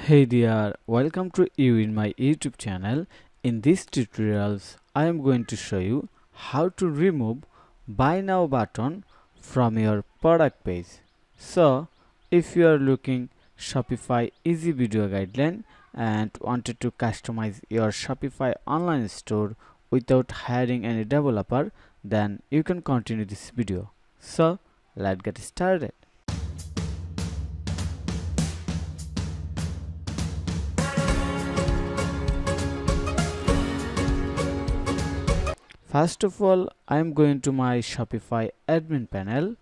Hey there, welcome to you in my YouTube channel. In this tutorials, I am going to show you how to remove buy now button from your product page. So, if you are looking Shopify easy video guideline and wanted to customize your Shopify online store without hiring any developer, then you can continue this video. So, let's get started. First of all, I am going to my Shopify admin panel.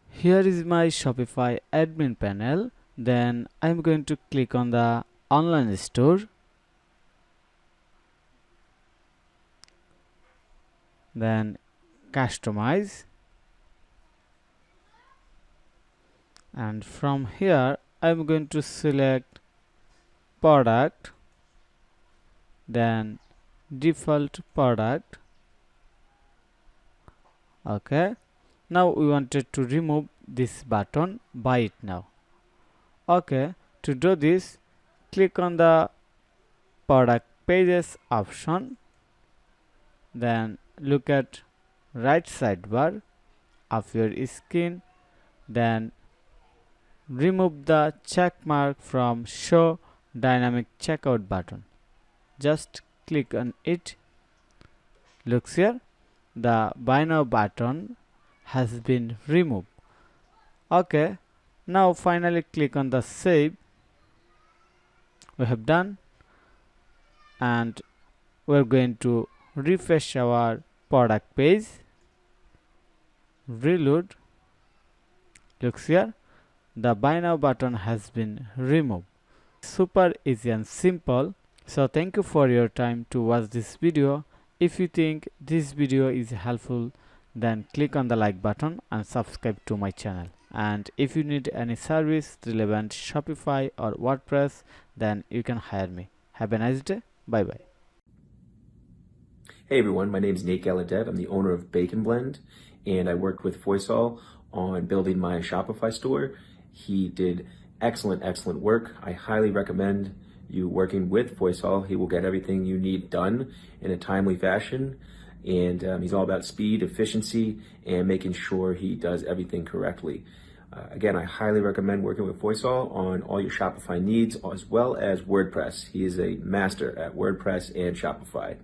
Here is my Shopify admin panel. Then I am going to click on the online store. Then customize, and from here I am going to select product, then default product. Okay, now we wanted to remove this button buy it now. Okay, to do this, click on the product pages option, then look at right sidebar of your screen, then remove the check mark from show dynamic checkout button. Just click on it. Looks here, the buy now button has been removed. Okay, now finally click on the save. We have done, and we're going to refresh our product page. Reload. Looks here, the buy now button has been removed. Super easy and simple. So thank you for your time to watch this video. If you think this video is helpful, then click on the like button and subscribe to my channel. And if you need any service relevant Shopify or WordPress, then you can hire me. Have a nice day. Bye bye. Hey everyone, my name is Nate Gallaudet. I'm the owner of Bacon Blend, and I worked with Foysal on building my Shopify store. He did excellent work. I highly recommend you working with Foysal. He will get everything you need done in a timely fashion, and he's all about speed, efficiency, and making sure he does everything correctly. Again, I highly recommend working with Foysal on all your Shopify needs, as well as WordPress. He is a master at WordPress and Shopify.